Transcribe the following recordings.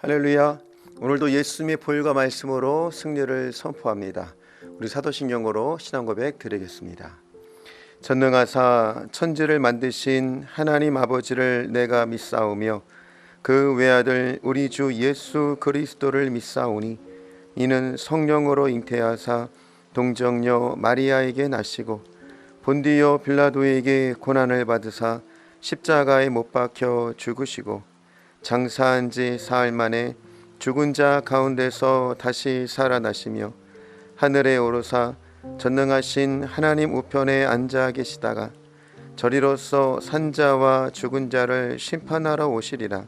할렐루야. 오늘도 예수님의 보혈과 말씀으로 승리를 선포합니다. 우리 사도신경으로 신앙고백 드리겠습니다. 전능하사 천지를 만드신 하나님 아버지를 내가 믿사오며 그 외아들 우리 주 예수 그리스도를 믿사오니 이는 성령으로 잉태하사 동정녀 마리아에게 나시고 본디오 빌라도에게 고난을 받으사 십자가에 못 박혀 죽으시고 장사한 지 사흘 만에 죽은 자 가운데서 다시 살아나시며 하늘에 오르사 전능하신 하나님 우편에 앉아 계시다가 저리로서 산자와 죽은 자를 심판하러 오시리라.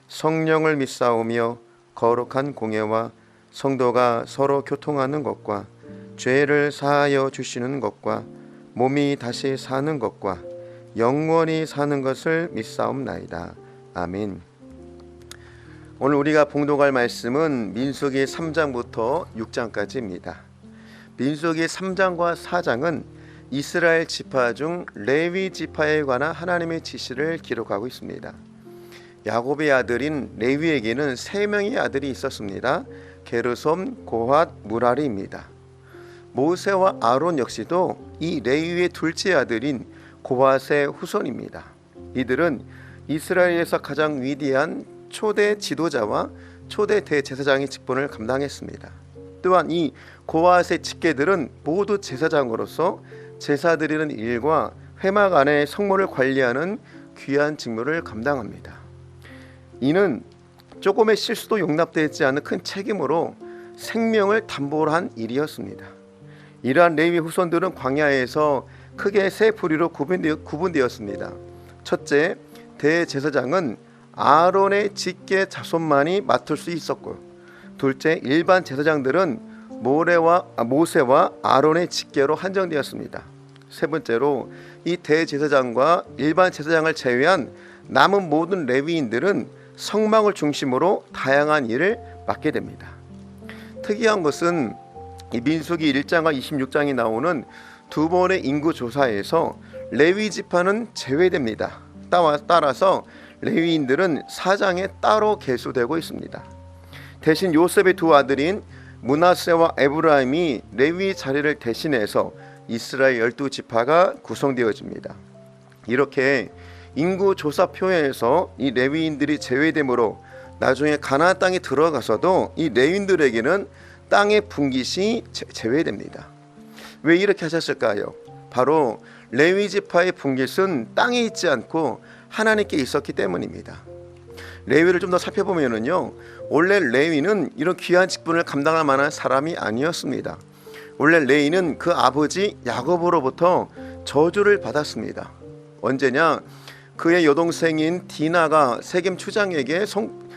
성령을 믿사오며 거룩한 공예와 성도가 서로 교통하는 것과 죄를 사하여 주시는 것과 몸이 다시 사는 것과 영원히 사는 것을 믿사옵나이다. 아멘. 오늘 우리가 봉독할 말씀은 민수기 3장부터 6장까지입니다. 민수기 3장과 4장은 이스라엘 지파 중 레위 지파에 관한 하나님의 지시를 기록하고 있습니다. 야곱의 아들인 레위에게는 3명의 아들이 있었습니다. 게르솜, 고핫, 무라리입니다. 모세와 아론 역시도 이 레위의 둘째 아들인 고핫의 후손입니다. 이들은 이스라엘에서 가장 위대한 초대 지도자와 초대 대제사장의 직분을 감당했습니다. 또한 이 고핫의 직계들은 모두 제사장으로서 제사 드리는 일과 회막 안의 성물을 관리하는 귀한 직무를 감당합니다. 이는 조금의 실수도 용납되지 않는 큰 책임으로 생명을 담보한 일이었습니다. 이러한 레위 후손들은 광야에서 크게 세 부류로 구분되었습니다. 첫째, 대제사장은 아론의 직계 자손만이 맡을 수 있었고, 둘째, 일반 제사장들은 모세와 아론의 직계로 한정되었습니다. 세 번째로 이 대제사장과 일반 제사장을 제외한 남은 모든 레위인들은 성막을 중심으로 다양한 일을 맡게 됩니다. 특이한 것은 이 민수기 1장과 26장이 나오는 두 번의 인구 조사에서 레위 지파는 제외됩니다. 따라서 레위인들은 사장에 따로 계수되고 있습니다. 대신 요셉의 두 아들인 므낫세와 에브라임이 레위 자리를 대신해서 이스라엘 12지파가 구성되어집니다. 이렇게 인구 조사표에서 이 레위인들이 제외되므로 나중에 가나안 땅에 들어가서도 이 레위인들에게는 땅의 분깃이 제외됩니다. 왜 이렇게 하셨을까요? 바로 레위 지파의 분깃은 땅에 있지 않고 하나님께 있었기 때문입니다. 레위를 좀 더 살펴보면요, 원래 레위는 이런 귀한 직분을 감당할 만한 사람이 아니었습니다. 원래 레위는 그 아버지 야곱으로부터 저주를 받았습니다. 언제냐? 그의 여동생인 디나가 세겜 추장에게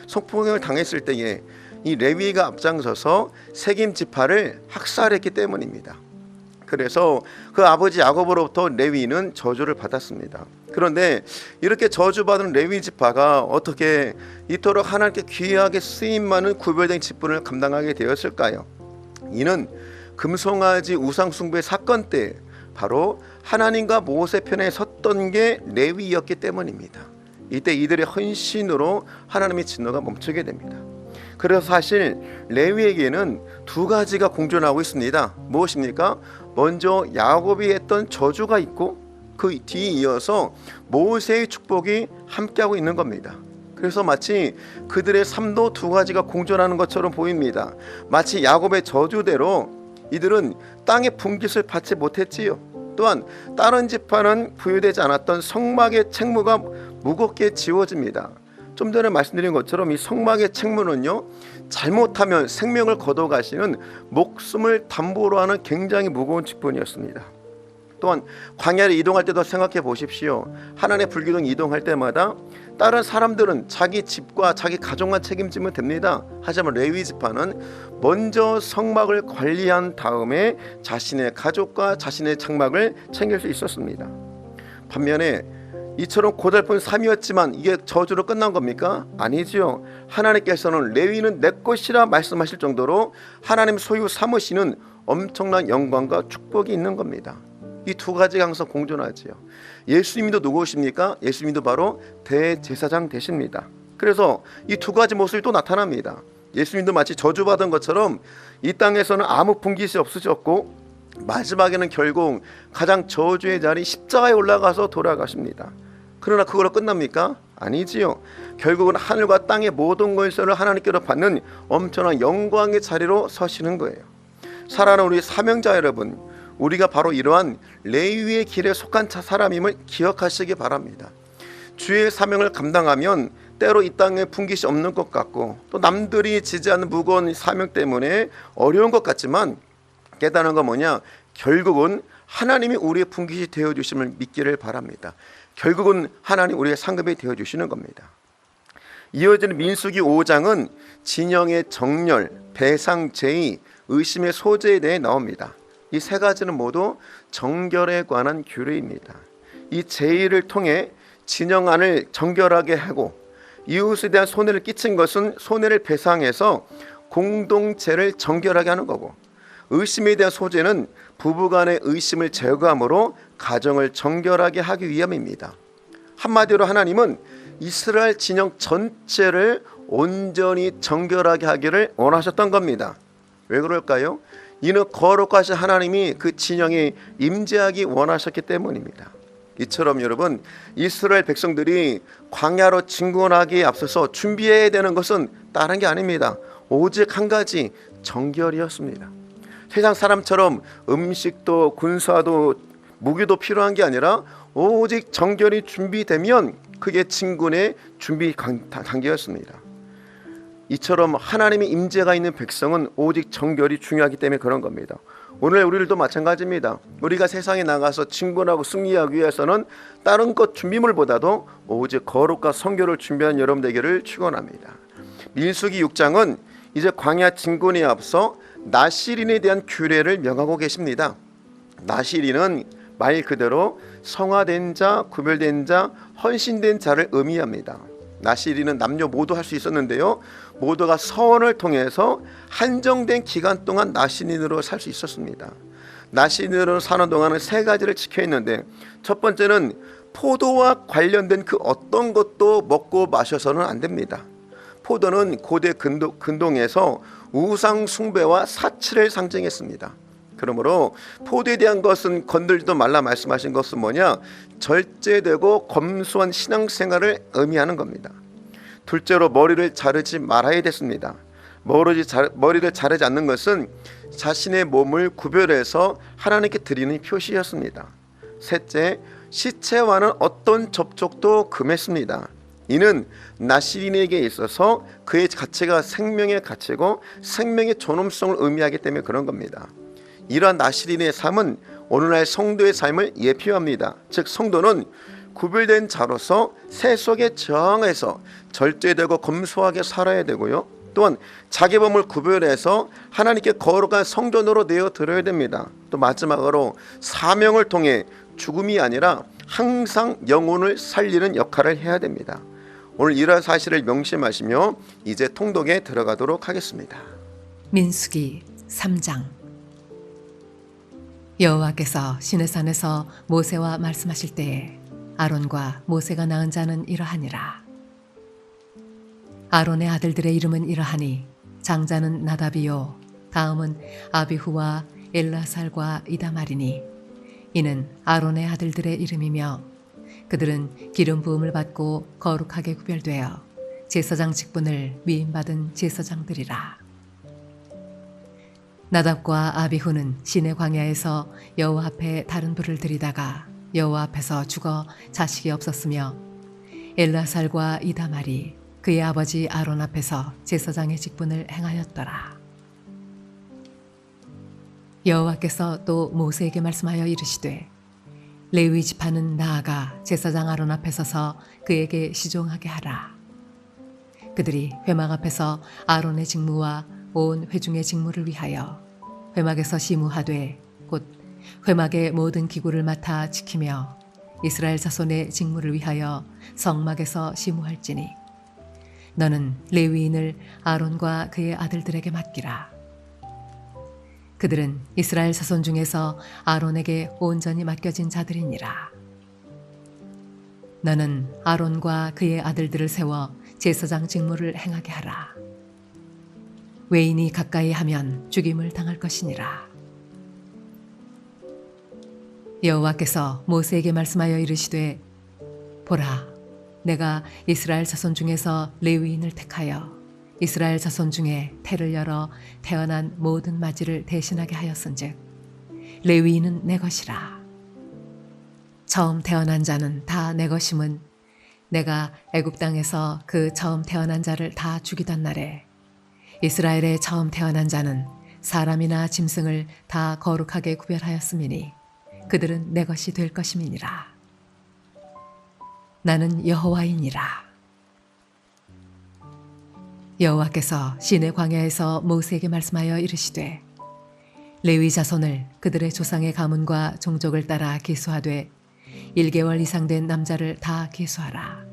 성폭행을 당했을 때에 이 레위가 앞장서서 세겜 지파를 학살했기 때문입니다. 그래서 그 아버지 야곱으로부터 레위는 저주를 받았습니다. 그런데 이렇게 저주받은 레위 지파가 어떻게 이토록 하나님께 귀하게 쓰임많은 구별된 직분을 감당하게 되었을까요? 이는 금송아지 우상 숭배 사건 때 바로 하나님과 모세 편에 섰던 게 레위였기 때문입니다. 이때 이들의 헌신으로 하나님의 진노가 멈추게 됩니다. 그래서 사실 레위에게는 두 가지가 공존하고 있습니다. 무엇입니까? 먼저 야곱이 했던 저주가 있고 그 뒤에 이어서 모세의 축복이 함께하고 있는 겁니다. 그래서 마치 그들의 삶도 두 가지가 공존하는 것처럼 보입니다. 마치 야곱의 저주대로 이들은 땅의 분깃을 받지 못했지요. 또한 다른 지파는 부여되지 않았던 성막의 책무가 무겁게 지워집니다. 좀 전에 말씀드린 것처럼 이 성막의 책무는요, 잘못하면 생명을 거둬가시는 목숨을 담보로 하는 굉장히 무거운 직분이었습니다. 또한 광야를 이동할 때도 생각해 보십시오. 하나님의 불기둥 이동할 때마다 다른 사람들은 자기 집과 자기 가족만 책임지면 됩니다. 하지만 레위 지파는 먼저 성막을 관리한 다음에 자신의 가족과 자신의 장막을 챙길 수 있었습니다. 반면에 이처럼 고달픈 삶이었지만 이게 저주로 끝난 겁니까? 아니지요. 하나님께서는 레위는 내 것이라 말씀하실 정도로 하나님 소유 삼으시는 엄청난 영광과 축복이 있는 겁니다. 이 두 가지가 항상 공존하지요. 예수님도 누구십니까? 예수님도 바로 대제사장 되십니다. 그래서 이 두 가지 모습이 또 나타납니다. 예수님도 마치 저주받은 것처럼 이 땅에서는 아무 분깃이 없으셨고 마지막에는 결국 가장 저주의 자리 십자가에 올라가서 돌아가십니다. 그러나 그걸로 끝납니까? 아니지요. 결국은 하늘과 땅의 모든 권세를 하나님께로 받는 엄청난 영광의 자리로 서시는 거예요. 사랑하는 우리 사명자 여러분, 우리가 바로 이러한 레위의 길에 속한 사람임을 기억하시기 바랍니다. 주의 사명을 감당하면 때로 이 땅에 분깃이 없는 것 같고 또 남들이 지지 않는 무거운 사명 때문에 어려운 것 같지만 깨달은 건 뭐냐? 결국은 하나님이 우리의 분깃이 되어주심을 믿기를 바랍니다. 결국은 하나님 우리의 상급이 되어주시는 겁니다. 이어지는 민수기 5장은 진영의 정렬, 배상, 제의, 의심의 소재에 대해 나옵니다. 이 세 가지는 모두 정결에 관한 규례입니다. 이 제의를 통해 진영안을 정결하게 하고 이웃에 대한 손해를 끼친 것은 손해를 배상해서 공동체를 정결하게 하는 거고, 의심에 대한 소재는 부부간의 의심을 제거함으로 가정을 정결하게 하기 위함입니다. 한마디로 하나님은 이스라엘 진영 전체를 온전히 정결하게 하기를 원하셨던 겁니다. 왜 그럴까요? 이는 거룩하신 하나님이 그 진영에 임재하기 원하셨기 때문입니다. 이처럼 여러분, 이스라엘 백성들이 광야로 진군하기에 앞서서 준비해야 되는 것은 다른 게 아닙니다. 오직 한 가지, 정결이었습니다. 세상 사람처럼 음식도 군사도 무기도 필요한 게 아니라 오직 정결이 준비되면 그게 진군의 준비 단계였습니다. 이처럼 하나님의 임재가 있는 백성은 오직 정결이 중요하기 때문에 그런 겁니다. 오늘 우리들도 마찬가지입니다. 우리가 세상에 나가서 진군하고 승리하기 위해서는 다른 것 준비물보다도 오직 거룩과 성결을 준비한 여러분 되기를 축원합니다. 민수기 6장은 이제 광야 진군에 앞서 나실인에 대한 규례를 명하고 계십니다. 나실인은 말 그대로 성화된 자, 구별된 자, 헌신된 자를 의미합니다. 나실인은 남녀 모두 할 수 있었는데요, 모두가 서원을 통해서 한정된 기간 동안 나실인으로 살 수 있었습니다. 나실인으로 사는 동안은 세 가지를 지켜 있는데, 첫 번째는 포도와 관련된 그 어떤 것도 먹고 마셔서는 안 됩니다. 포도는 고대 근동에서 우상 숭배와 사치를 상징했습니다. 그러므로 포도에 대한 것은 건들지도 말라 말씀하신 것은 뭐냐? 절제되고 검소한 신앙생활을 의미하는 겁니다. 둘째로 머리를 자르지 말아야 됐습니다. 머리를 자르지 않는 것은 자신의 몸을 구별해서 하나님께 드리는 표시였습니다. 셋째, 시체와는 어떤 접촉도 금했습니다. 이는 나실인에게 있어서 그의 가치가 생명의 가치고 생명의 존엄성을 의미하기 때문에 그런 겁니다. 이러한 나실인의 삶은 오늘날 성도의 삶을 예표합니다. 즉 성도는 구별된 자로서 세속에 저항해서 절제되고 검소하게 살아야 되고요, 또한 자기 몸을 구별해서 하나님께 거룩한 성전으로 내어드려야 됩니다. 또 마지막으로 사명을 통해 죽음이 아니라 항상 영혼을 살리는 역할을 해야 됩니다. 오늘 이러한 사실을 명심하시며 이제 통독에 들어가도록 하겠습니다. 민수기 3장. 여호와께서 시내산에서 모세와 말씀하실 때에 아론과 모세가 낳은 자는 이러하니라. 아론의 아들들의 이름은 이러하니 장자는 나답이요, 다음은 아비후와 엘라살과 이다말이니 이는 아론의 아들들의 이름이며 그들은 기름 부음을 받고 거룩하게 구별되어 제사장 직분을 위임받은 제사장들이라. 나답과 아비후는 시내 광야에서 여호와 앞에 다른 불을 들이다가 여호와 앞에서 죽어 자식이 없었으며, 엘라살과 이다말이 그의 아버지 아론 앞에서 제사장의 직분을 행하였더라. 여호와께서 또 모세에게 말씀하여 이르시되, 레위 지파는 나아가 제사장 아론 앞에 서서 그에게 시종하게 하라. 그들이 회막 앞에서 아론의 직무와 온 회중의 직무를 위하여 회막에서 시무하되 곧 회막의 모든 기구를 맡아 지키며 이스라엘 자손의 직무를 위하여 성막에서 시무할지니 너는 레위인을 아론과 그의 아들들에게 맡기라. 그들은 이스라엘 자손 중에서 아론에게 온전히 맡겨진 자들이니라. 너는 아론과 그의 아들들을 세워 제사장 직무를 행하게 하라. 외인이 가까이 하면 죽임을 당할 것이니라. 여호와께서 모세에게 말씀하여 이르시되 보라, 내가 이스라엘 자손 중에서 레위인을 택하여 이스라엘 자손 중에 태를 열어 태어난 모든 맞이를 대신하게 하였은즉 레위인은 내 것이라. 처음 태어난 자는 다 내 것임은 내가 애굽 땅에서 그 처음 태어난 자를 다 죽이던 날에 이스라엘의 처음 태어난 자는 사람이나 짐승을 다 거룩하게 구별하였음이니 그들은 내 것이 될 것임이니라. 나는 여호와이니라. 여호와께서 시내 광야에서 모세에게 말씀하여 이르시되 레위 자손을 그들의 조상의 가문과 종족을 따라 계수하되 1개월 이상 된 남자를 다 계수하라.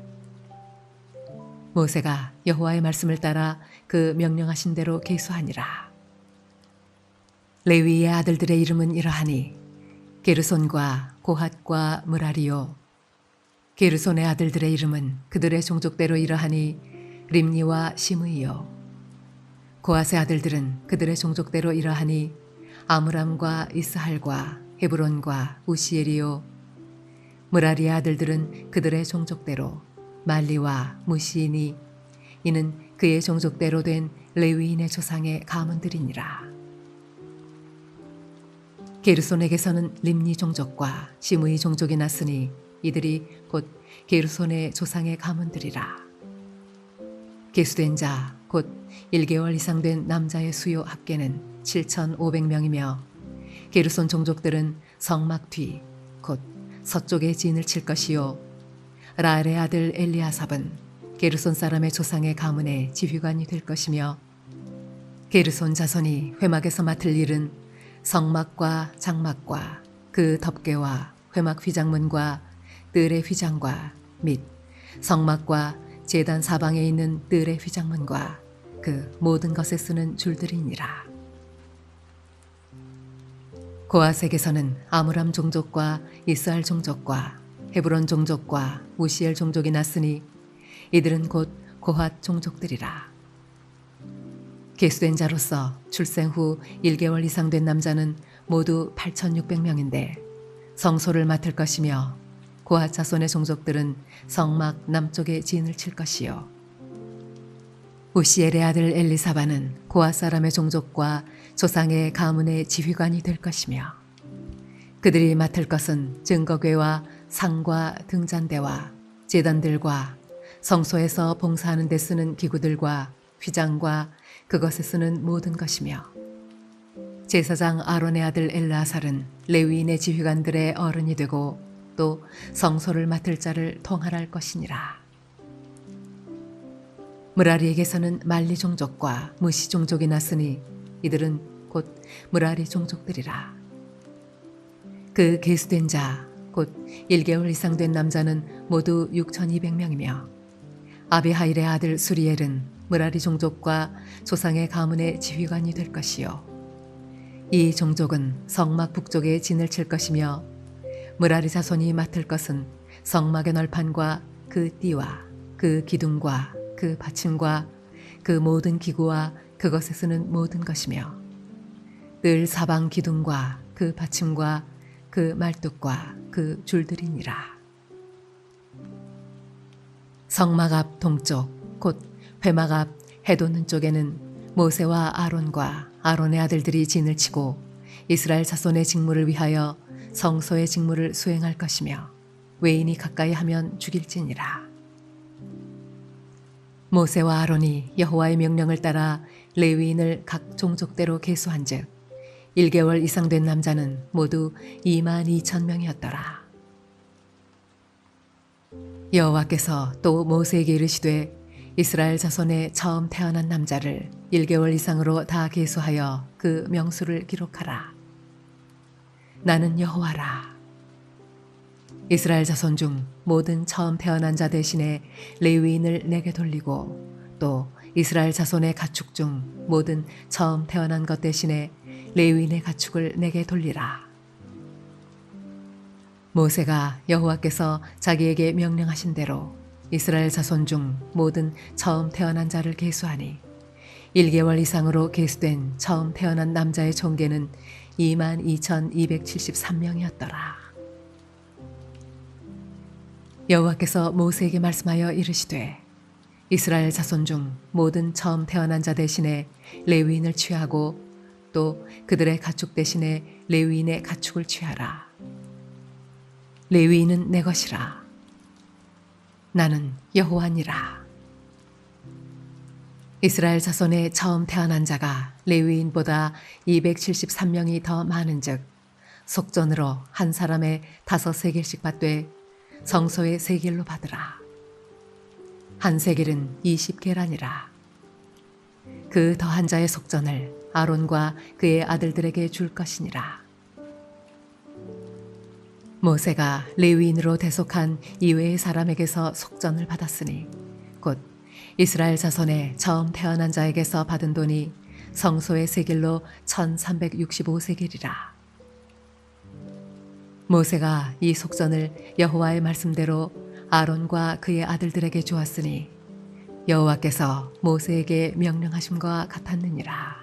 모세가 여호와의 말씀을 따라 그 명령하신 대로 계수하니라. 레위의 아들들의 이름은 이러하니 게르손과 고핫과 므라리요. 게르손의 아들들의 이름은 그들의 종족대로 이러하니 림니와 시므이요. 고핫의 아들들은 그들의 종족대로 이러하니 아므람과 이스할과 헤브론과 우시엘이요. 므라리의 아들들은 그들의 종족대로 말리와 무시이니 이는 그의 종족대로 된 레위인의 조상의 가문들이니라. 게르손에게서는 림니 종족과 시므이 종족이 났으니 이들이 곧 게르손의 조상의 가문들이라. 계수된 자 곧 1개월 이상 된 남자의 수요 합계는 7,500명이며 게르손 종족들은 성막 뒤 곧 서쪽에 진을 칠 것이요. 라엘의 아들 엘리아삽은 게르손 사람의 조상의 가문의 지휘관이 될 것이며 게르손 자손이 회막에서 맡을 일은 성막과 장막과 그 덮개와 회막 휘장문과 뜰의 휘장과 및 성막과 제단 사방에 있는 뜰의 휘장문과 그 모든 것에 쓰는 줄들이니라. 고핫에게서는 아므람 종족과 이스할 종족과 헤브론 종족과 우시엘 종족이 났으니 이들은 곧 고핫 종족들이라. 계수된 자로서 출생 후 1개월 이상 된 남자는 모두 8,600명인데 성소를 맡을 것이며 고핫 자손의 종족들은 성막 남쪽에 진을 칠 것이요. 우시엘의 아들 엘리사바는 고핫 사람의 종족과 조상의 가문의 지휘관이 될 것이며 그들이 맡을 것은 증거궤와 상과 등잔대와 제단들과 성소에서 봉사하는 데 쓰는 기구들과 휘장과 그것에 쓰는 모든 것이며 제사장 아론의 아들 엘르아살은 레위인의 지휘관들의 어른이 되고 또 성소를 맡을 자를 통할할 것이니라. 므라리에게서는 말리 종족과 무시 종족이 났으니 이들은 곧 므라리 종족들이라. 그 계수된 자 곧 1개월 이상 된 남자는 모두 6,200명이며 아비하일의 아들 수리엘은 므라리 종족과 조상의 가문의 지휘관이 될 것이요. 이 종족은 성막 북쪽에 진을 칠 것이며 므라리 자손이 맡을 것은 성막의 널판과 그 띠와 그 기둥과 그 받침과 그 모든 기구와 그것에 쓰는 모든 것이며 뜰 사방 기둥과 그 받침과 그 말뚝과 그 줄들이니라. 성막 앞 동쪽 곧 회막 앞 해돋는 쪽에는 모세와 아론과 아론의 아들들이 진을 치고 이스라엘 자손의 직무를 위하여 성소의 직무를 수행할 것이며 외인이 가까이 하면 죽일지니라. 모세와 아론이 여호와의 명령을 따라 레위인을 각 종족대로 계수한즉 1개월 이상 된 남자는 모두 22,000명이었더라. 여호와께서 또 모세에게 이르시되 이스라엘 자손의 처음 태어난 남자를 1개월 이상으로 다 계수하여 그 명수를 기록하라. 나는 여호와라. 이스라엘 자손 중 모든 처음 태어난 자 대신에 레위인을 내게 돌리고 또 이스라엘 자손의 가축 중 모든 처음 태어난 것 대신에 레위인의 가축을 내게 돌리라. 모세가 여호와께서 자기에게 명령하신 대로 이스라엘 자손 중 모든 처음 태어난 자를 계수하니 1개월 이상으로 계수된 처음 태어난 남자의 총계는 22,273명이었더라. 여호와께서 모세에게 말씀하여 이르시되 이스라엘 자손 중 모든 처음 태어난 자 대신에 레위인을 취하고 또 그들의 가축 대신에 레위인의 가축을 취하라. 레위인은 내 것이라. 나는 여호와니라. 이스라엘 자손의 처음 태어난 자가 레위인보다 273명이 더 많은즉 속전으로 한 사람의 5세겔씩 받되 성소의 세겔로 받으라. 한 세겔은 20계라니라. 그 더한 자의 속전을 아론과 그의 아들들에게 줄 것이니라. 모세가 레위인으로 대속한 이외의 사람에게서 속전을 받았으니 곧 이스라엘 자손의 처음 태어난 자에게서 받은 돈이 성소의 세겔로 1365세겔이라. 모세가 이 속전을 여호와의 말씀대로 아론과 그의 아들들에게 주었으니 여호와께서 모세에게 명령하심과 같았느니라.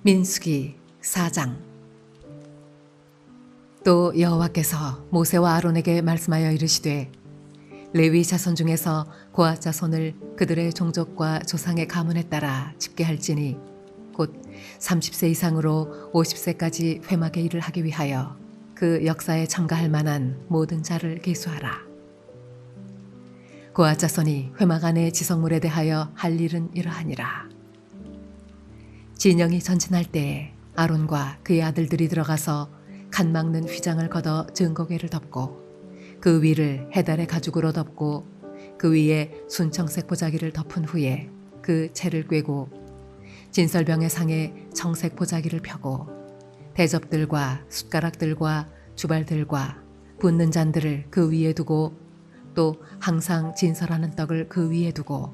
민수기 4장. 또 여호와께서 모세와 아론에게 말씀하여 이르시되 레위 자손 중에서 고앗 자손을 그들의 종족과 조상의 가문에 따라 집계할지니 곧 30세 이상으로 50세까지 회막의 일을 하기 위하여 그 역사에 참가할 만한 모든 자를 계수하라. 고앗 자손이 회막 안의 지성물에 대하여 할 일은 이러하니라. 진영이 전진할 때에 아론과 그의 아들들이 들어가서 간 막는 휘장을 걷어 증거궤를 덮고 그 위를 해달의 가죽으로 덮고 그 위에 순청색 보자기를 덮은 후에 그 채를 꿰고 진설병의 상에 청색 보자기를 펴고 대접들과 숟가락들과 주발들과 붓는 잔들을 그 위에 두고 또 항상 진설하는 떡을 그 위에 두고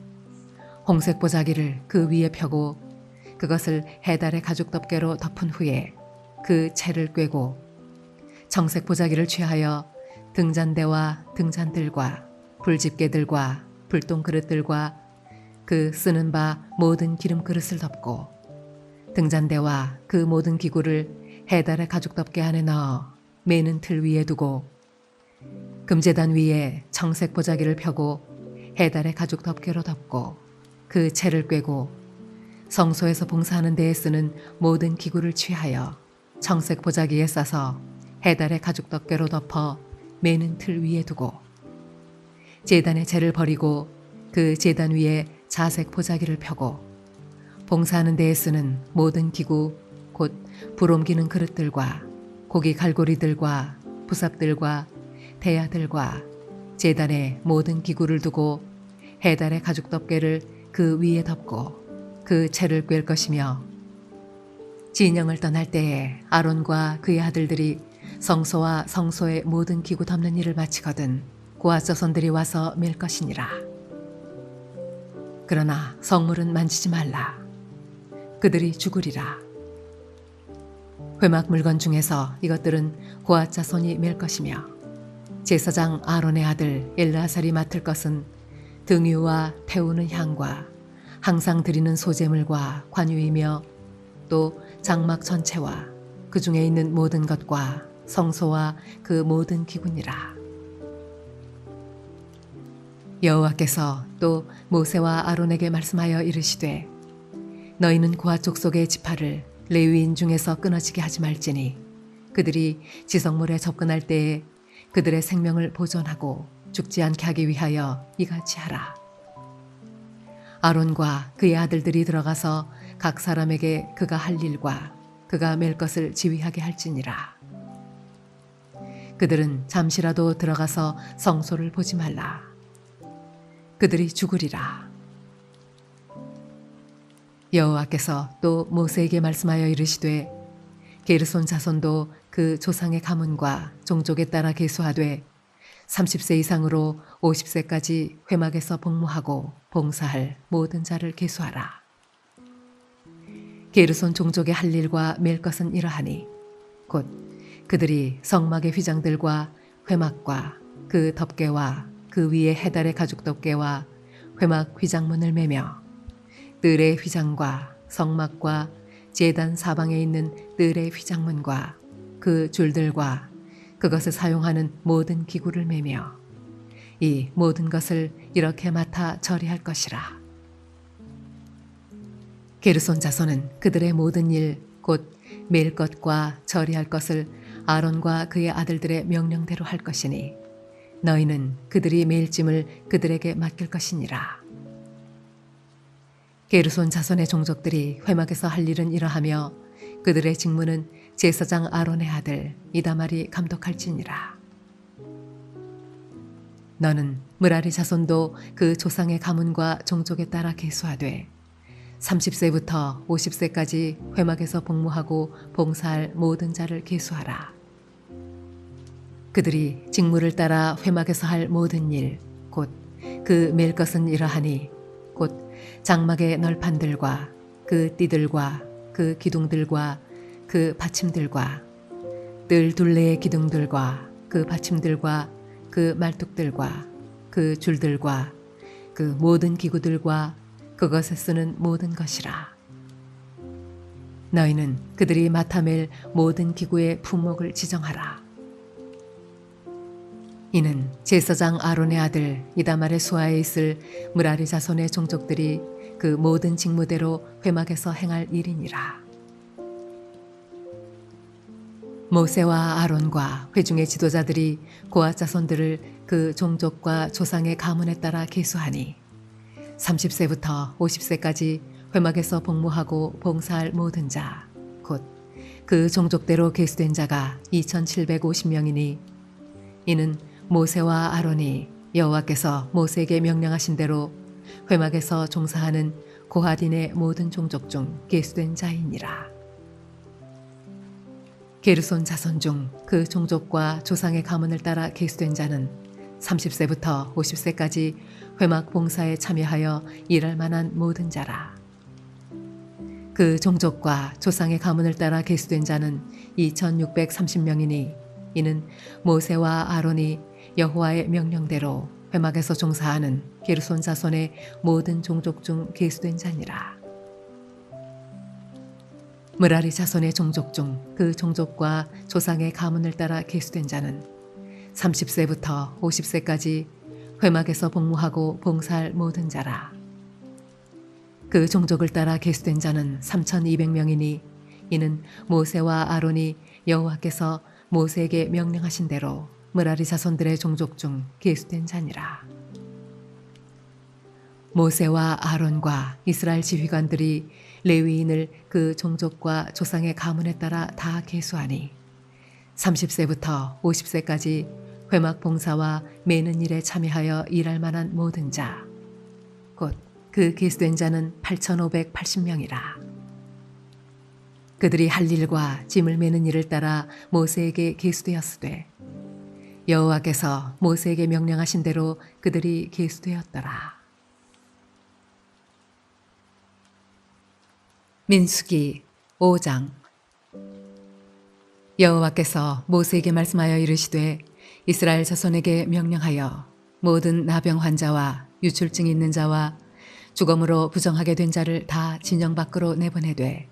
홍색 보자기를 그 위에 펴고 그것을 해달의 가죽 덮개로 덮은 후에 그 채를 꿰고 청색 보자기를 취하여 등잔대와 등잔들과 불집게들과 불똥 그릇들과 그 쓰는 바 모든 기름 그릇을 덮고 등잔대와 그 모든 기구를 해달의 가죽 덮개 안에 넣어 매는 틀 위에 두고 금제단 위에 청색 보자기를 펴고 해달의 가죽 덮개로 덮고 그 채를 꿰고 성소에서 봉사하는 데에 쓰는 모든 기구를 취하여 청색 보자기에 싸서 해달의 가죽 덮개로 덮어 매는 틀 위에 두고 제단의 재를 버리고 그 제단 위에 자색 보자기를 펴고 봉사하는 데에 쓰는 모든 기구 곧 불 옮기는 그릇들과 고기 갈고리들과 부삽들과 대야들과 제단의 모든 기구를 두고 해달의 가죽 덮개를 그 위에 덮고 그 채를 꿰 것이며 진영을 떠날 때에 아론과 그의 아들들이 성소와 성소의 모든 기구 덮는 일을 마치거든 고앗 자손들이 와서 밀 것이니라. 그러나 성물은 만지지 말라. 그들이 죽으리라. 회막 물건 중에서 이것들은 고앗 자손이 밀 것이며 제사장 아론의 아들 엘르아살이 맡을 것은 등유와 태우는 향과 항상 드리는 소제물과 관유이며 또 장막 전체와 그 중에 있는 모든 것과 성소와 그 모든 기구니라. 여호와께서 또 모세와 아론에게 말씀하여 이르시되 너희는 고앗 족속의 지파를 레위인 중에서 끊어지게 하지 말지니 그들이 지성물에 접근할 때에 그들의 생명을 보존하고 죽지 않게 하기 위하여 이같이 하라. 아론과 그의 아들들이 들어가서 각 사람에게 그가 할 일과 그가 맬 것을 지휘하게 할지니라. 그들은 잠시라도 들어가서 성소를 보지 말라. 그들이 죽으리라. 여호와께서 또 모세에게 말씀하여 이르시되 게르손 자손도 그 조상의 가문과 종족에 따라 계수하되 30세 이상으로 50세까지 회막에서 복무하고 봉사할 모든 자를 계수하라. 게르손 종족의 할 일과 맬 것은 이러하니 곧 그들이 성막의 휘장들과 회막과 그 덮개와 그 위에 해달의 가죽 덮개와 회막 휘장문을 매며 뜰의 휘장과 성막과 제단 사방에 있는 뜰의 휘장문과 그 줄들과 그것을 사용하는 모든 기구를 매며 이 모든 것을 이렇게 맡아 처리할 것이라. 게르손 자손은 그들의 모든 일 곧 매일 것과 처리할 것을 아론과 그의 아들들의 명령대로 할 것이니 너희는 그들이 매일 짐을 그들에게 맡길 것이니라. 게르손 자손의 종족들이 회막에서 할 일은 이러하며 그들의 직무는 제사장 아론의 아들 이다말이 감독할지니라. 너는 므라리 자손도 그 조상의 가문과 종족에 따라 계수하되 30세부터 50세까지 회막에서 복무하고 봉사할 모든 자를 계수하라. 그들이 직무를 따라 회막에서 할 모든 일, 곧 그 맬 것은 이러하니 곧 장막의 널판들과 그 띠들과 그 기둥들과 그 받침들과 뜰 둘레의 기둥들과 그 받침들과 그 말뚝들과 그 줄들과 그 모든 기구들과 그것에 쓰는 모든 것이라. 너희는 그들이 맡아맬 모든 기구의 품목을 지정하라. 이는 제사장 아론의 아들 이다말의 수하에 있을 므라리 자손의 종족들이 그 모든 직무대로 회막에서 행할 일이니라. 모세와 아론과 회중의 지도자들이 고앗 자손들을 그 종족과 조상의 가문에 따라 계수하니 30세부터 50세까지 회막에서 복무하고 봉사할 모든 자, 곧 그 종족대로 계수된 자가 2,750명이니 이는 모세와 아론이 여호와께서 모세에게 명령하신 대로 회막에서 종사하는 고핫인의 모든 종족 중 계수된 자이니라. 게르손 자손 중 그 종족과 조상의 가문을 따라 계수된 자는 30세부터 50세까지 회막 봉사에 참여하여 일할 만한 모든 자라. 그 종족과 조상의 가문을 따라 계수된 자는 2,630명이니 이는 모세와 아론이 여호와의 명령대로 회막에서 종사하는 게르손 자손의 모든 종족 중 계수된 자니라. 므라리 자손의 종족 중 그 종족과 조상의 가문을 따라 계수된 자는 30세부터 50세까지 회막에서 복무하고 봉사할 모든 자라. 그 종족을 따라 계수된 자는 3,200명이니 이는 모세와 아론이 여호와께서 모세에게 명령하신 대로 므라리 자손들의 종족 중 계수된 자니라. 모세와 아론과 이스라엘 지휘관들이 레위인을 그 종족과 조상의 가문에 따라 다 계수하니 30세부터 50세까지 회막 봉사와 매는 일에 참여하여 일할 만한 모든 자, 곧 그 계수된 자는 8,580명이라. 그들이 할 일과 짐을 매는 일을 따라 모세에게 계수되었으되 여호와께서 모세에게 명령하신 대로 그들이 계수되었더라. 민수기 5장. 여호와께서 모세에게 말씀하여 이르시되 이스라엘 자손에게 명령하여 모든 나병 환자와 유출증 있는 자와 주검으로 부정하게 된 자를 다 진영 밖으로 내보내되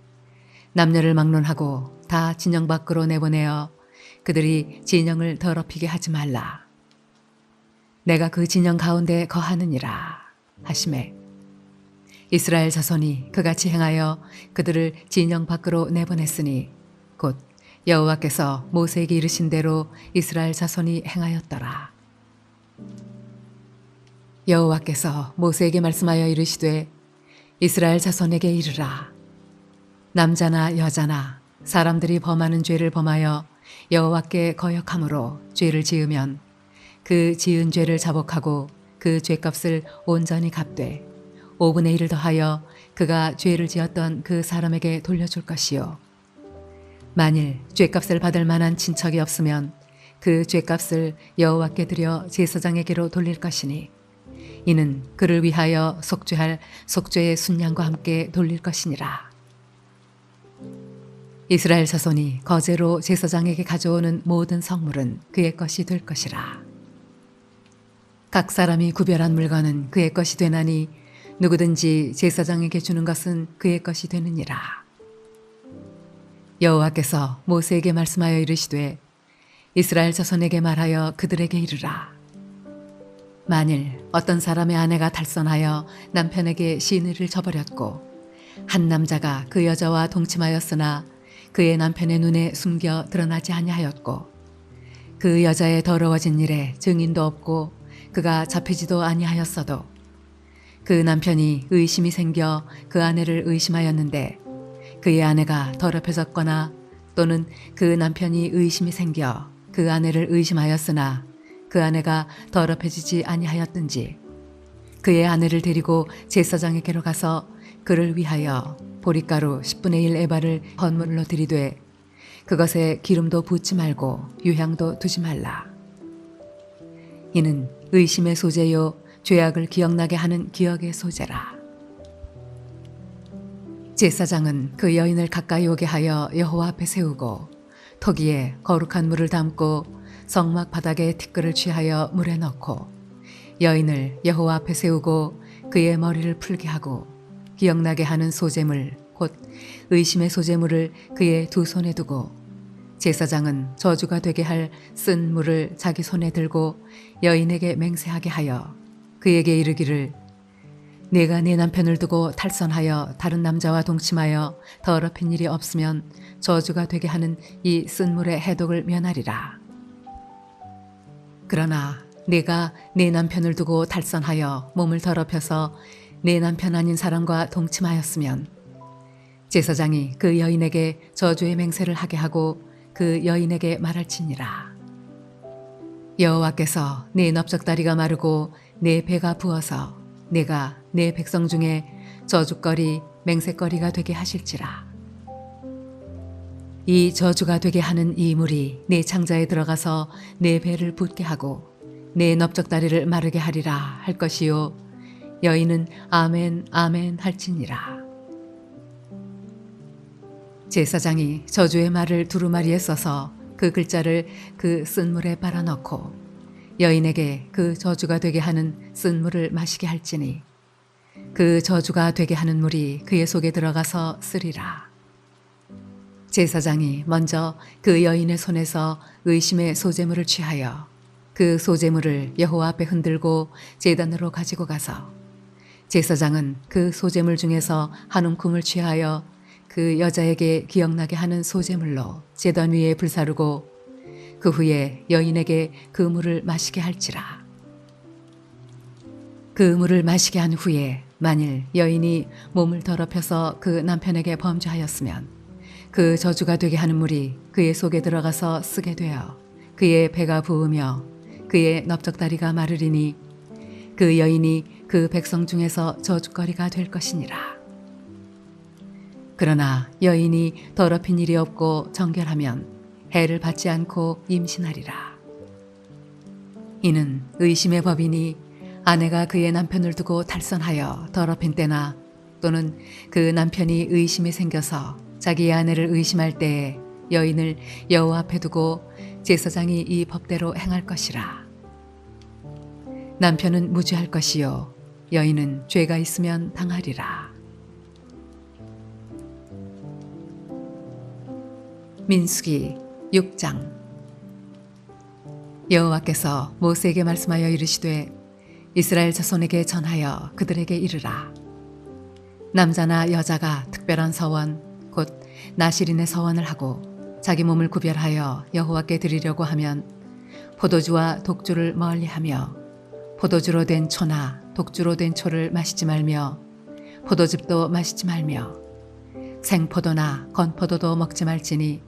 남녀를 막론하고 다 진영 밖으로 내보내어 그들이 진영을 더럽히게 하지 말라. 내가 그 진영 가운데 거하느니라 하시매 이스라엘 자손이 그같이 행하여 그들을 진영 밖으로 내보냈으니 곧 여호와께서 모세에게 이르신 대로 이스라엘 자손이 행하였더라. 여호와께서 모세에게 말씀하여 이르시되 이스라엘 자손에게 이르라. 남자나 여자나 사람들이 범하는 죄를 범하여 여호와께 거역함으로 죄를 지으면 그 지은 죄를 자복하고 그 죄값을 온전히 갚되 5분의 1을 더하여 그가 죄를 지었던 그 사람에게 돌려줄 것이요. 만일 죄값을 받을 만한 친척이 없으면 그 죄값을 여호와께 드려 제사장에게로 돌릴 것이니 이는 그를 위하여 속죄할 속죄의 순양과 함께 돌릴 것이니라. 이스라엘 자손이 거제로 제사장에게 가져오는 모든 성물은 그의 것이 될 것이라. 각 사람이 구별한 물건은 그의 것이 되나니 누구든지 제사장에게 주는 것은 그의 것이 되느니라. 여호와께서 모세에게 말씀하여 이르시되 이스라엘 자손에게 말하여 그들에게 이르라. 만일 어떤 사람의 아내가 탈선하여 남편에게 시누이를 저버렸고 한 남자가 그 여자와 동침하였으나 그의 남편의 눈에 숨겨 드러나지 아니하였고 그 여자의 더러워진 일에 증인도 없고 그가 잡히지도 아니하였어도 그 남편이 의심이 생겨 그 아내를 의심하였는데 그의 아내가 더럽혀졌거나 또는 그 남편이 의심이 생겨 그 아내를 의심하였으나 그 아내가 더럽혀지지 아니하였든지 그의 아내를 데리고 제사장에게로 가서 그를 위하여 보리가루 10분의 1 에바를 헌물로 드리되 그것에 기름도 붓지 말고 유향도 두지 말라. 이는 의심의 소재요 죄악을 기억나게 하는 기억의 소재라. 제사장은 그 여인을 가까이 오게 하여 여호와 앞에 세우고 토기에 거룩한 물을 담고 성막 바닥에 티끌을 취하여 물에 넣고 여인을 여호와 앞에 세우고 그의 머리를 풀게 하고 기억나게 하는 소재물 곧 의심의 소재물을 그의 두 손에 두고 제사장은 저주가 되게 할 쓴 물을 자기 손에 들고 여인에게 맹세하게 하여 그에게 이르기를 내가 네 남편을 두고 탈선하여 다른 남자와 동침하여 더럽힌 일이 없으면 저주가 되게 하는 이 쓴 물의 해독을 면하리라. 그러나 내가 네 남편을 두고 탈선하여 몸을 더럽혀서 내 남편 아닌 사람과 동침하였으면 제사장이 그 여인에게 저주의 맹세를 하게 하고 그 여인에게 말할지니라. 여호와께서 네 넓적다리가 마르고 네 배가 부어서 내가 네 백성 중에 저주거리 맹세거리가 되게 하실지라. 이 저주가 되게 하는 이 물이 네 창자에 들어가서 네 배를 붓게 하고 네 넓적다리를 마르게 하리라 할 것이요 여인은 아멘 아멘 할지니라. 제사장이 저주의 말을 두루마리에 써서 그 글자를 그 쓴 물에 빨아 넣고 여인에게 그 저주가 되게 하는 쓴 물을 마시게 할지니 그 저주가 되게 하는 물이 그의 속에 들어가서 쓰리라. 제사장이 먼저 그 여인의 손에서 의심의 소재물을 취하여 그 소재물을 여호와 앞에 흔들고 제단으로 가지고 가서 제사장은 그 소재물 중에서 한 움큼을 취하여 그 여자에게 기억나게 하는 소재물로 제단 위에 불사르고 그 후에 여인에게 그 물을 마시게 할지라. 그 물을 마시게 한 후에 만일 여인이 몸을 더럽혀서 그 남편에게 범죄하였으면 그 저주가 되게 하는 물이 그의 속에 들어가서 쓰게 되어 그의 배가 부으며 그의 넓적다리가 마르리니 그 여인이 그 백성 중에서 저주거리가 될 것이니라. 그러나 여인이 더럽힌 일이 없고 정결하면 해를 받지 않고 임신하리라. 이는 의심의 법이니 아내가 그의 남편을 두고 탈선하여 더럽힌 때나 또는 그 남편이 의심이 생겨서 자기의 아내를 의심할 때에 여인을 여호와 앞에 두고 제사장이 이 법대로 행할 것이라. 남편은 무죄할 것이요 여인은 죄가 있으면 당하리라. 민수기 6장. 여호와께서 모세에게 말씀하여 이르시되 이스라엘 자손에게 전하여 그들에게 이르라. 남자나 여자가 특별한 서원 곧 나실인의 서원을 하고 자기 몸을 구별하여 여호와께 드리려고 하면 포도주와 독주를 멀리하며 포도주로 된 초나 독주로 된 초를 마시지 말며 포도즙도 마시지 말며 생포도나 건포도도 먹지 말지니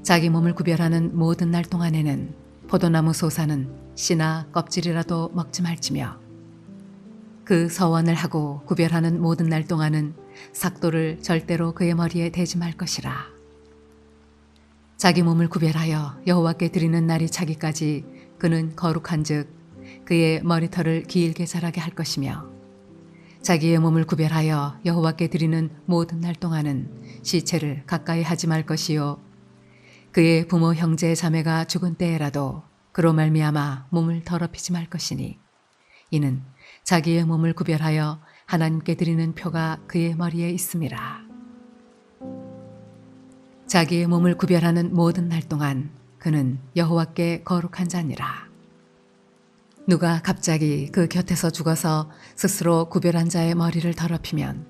자기 몸을 구별하는 모든 날 동안에는 포도나무 소사는 씨나 껍질이라도 먹지 말지며 그 서원을 하고 구별하는 모든 날 동안은 삭도를 절대로 그의 머리에 대지 말 것이라. 자기 몸을 구별하여 여호와께 드리는 날이 차기까지 그는 거룩한즉 그의 머리털을 길게 자라게 할 것이며 자기의 몸을 구별하여 여호와께 드리는 모든 날 동안은 시체를 가까이 하지 말 것이요 그의 부모 형제 자매가 죽은 때에라도 그로 말미암아 몸을 더럽히지 말 것이니 이는 자기의 몸을 구별하여 하나님께 드리는 표가 그의 머리에 있음이라. 자기의 몸을 구별하는 모든 날 동안 그는 여호와께 거룩한 자니라. 누가 갑자기 그 곁에서 죽어서 스스로 구별한 자의 머리를 더럽히면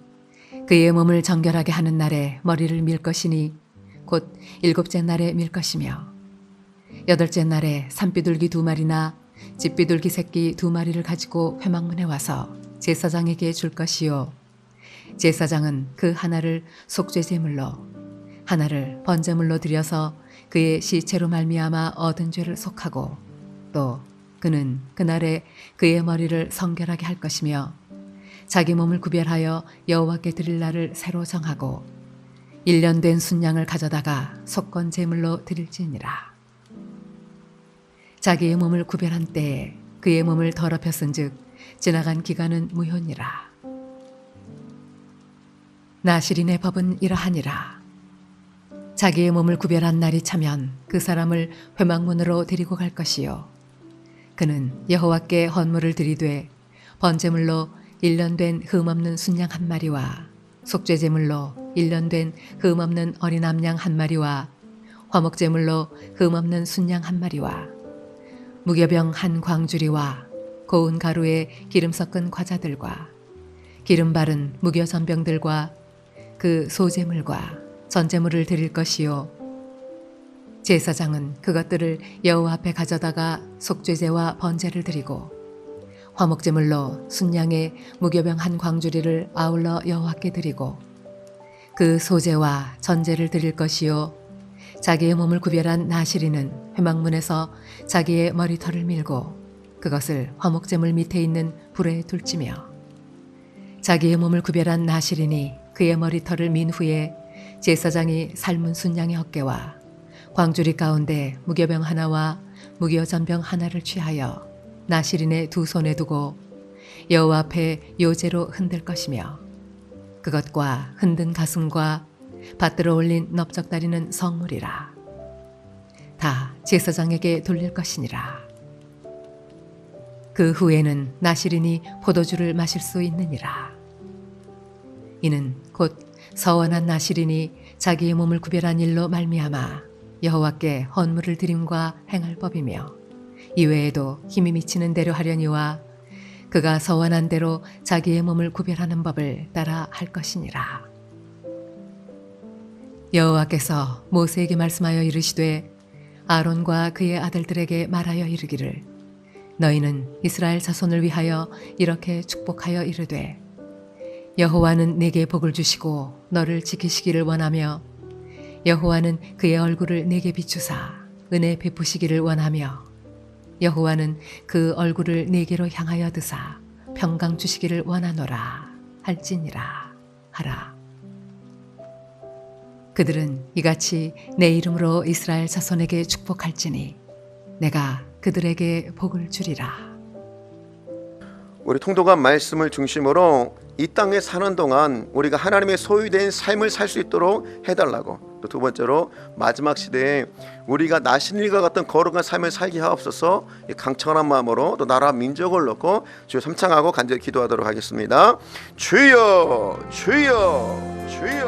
그의 몸을 정결하게 하는 날에 머리를 밀 것이니 곧 7째 날에 밀 것이며 8째 날에 산비둘기 2마리나 집비둘기 새끼 2마리를 가지고 회막문에 와서 제사장에게 줄 것이요 제사장은 그 하나를 속죄제물로 하나를 번제물로 드려서 그의 시체로 말미암아 얻은 죄를 속하고 또 그는 그날에 그의 머리를 성결하게 할 것이며 자기 몸을 구별하여 여호와께 드릴 날을 새로 정하고 1년 된 순양을 가져다가 속건 제물로 드릴지니라. 자기의 몸을 구별한 때에 그의 몸을 더럽혔은즉 지나간 기간은 무효니라. 나실인의 법은 이러하니라. 자기의 몸을 구별한 날이 차면 그 사람을 회막문으로 데리고 갈 것이요 그는 여호와께 헌물을 드리되 번제물로 1년 된 흠없는 순양 1마리와 속죄제물로 1년 된 흠없는 어린 암양 1마리와 화목제물로 흠없는 순양 1마리와 무교병 1광주리와 고운 가루에 기름 섞은 과자들과 기름 바른 무교 전병들과 그 소제물과 전제물을 드릴 것이요 제사장은 그것들을 여호와 앞에 가져다가 속죄제와 번제를 드리고 화목제물로 순양의 무교병 1광주리를 아울러 여호와께 드리고 그 소제와 전제를 드릴 것이요 자기의 몸을 구별한 나실인은 회막문에서 자기의 머리털을 밀고 그것을 화목제물 밑에 있는 불에 둘지며 자기의 몸을 구별한 나실인이 그의 머리털을 민 후에 제사장이 삶은 순양의 어깨와 광주리 가운데 무교병 하나와 무교전병 하나를 취하여 나실인의 2 손에 두고 여호와 앞에 요제로 흔들 것이며 그것과 흔든 가슴과 받들어 올린 넓적다리는 성물이라. 다 제사장에게 돌릴 것이니라. 그 후에는 나실인이 포도주를 마실 수 있느니라. 이는 곧 서원한 나실인이 자기의 몸을 구별한 일로 말미암아 여호와께 헌물을 드림과 행할 법이며 이외에도 힘이 미치는 대로 하려니와 그가 서원한 대로 자기의 몸을 구별하는 법을 따라 할 것이니라. 여호와께서 모세에게 말씀하여 이르시되 아론과 그의 아들들에게 말하여 이르기를 너희는 이스라엘 자손을 위하여 이렇게 축복하여 이르되 여호와는 네게 복을 주시고 너를 지키시기를 원하며 여호와는 그의 얼굴을 네게 비추사 은혜 베푸시기를 원하며 여호와는 그 얼굴을 네게로 향하여 드사 평강 주시기를 원하노라 할지니라 하라. 그들은 이같이 내 이름으로 이스라엘 자손에게 축복할지니 내가 그들에게 복을 주리라. 우리 통독한 말씀을 중심으로 이 땅에 사는 동안 우리가 하나님의 소유된 삶을 살 수 있도록 해달라고, 또 2번째로 마지막 시대에 우리가 나신일과 같은 거룩한 삶을 살게 하옵소서, 강청한 마음으로 또 나라 민족을 놓고 주여 삼창하고 간절히 기도하도록 하겠습니다. 주여 주여 주여.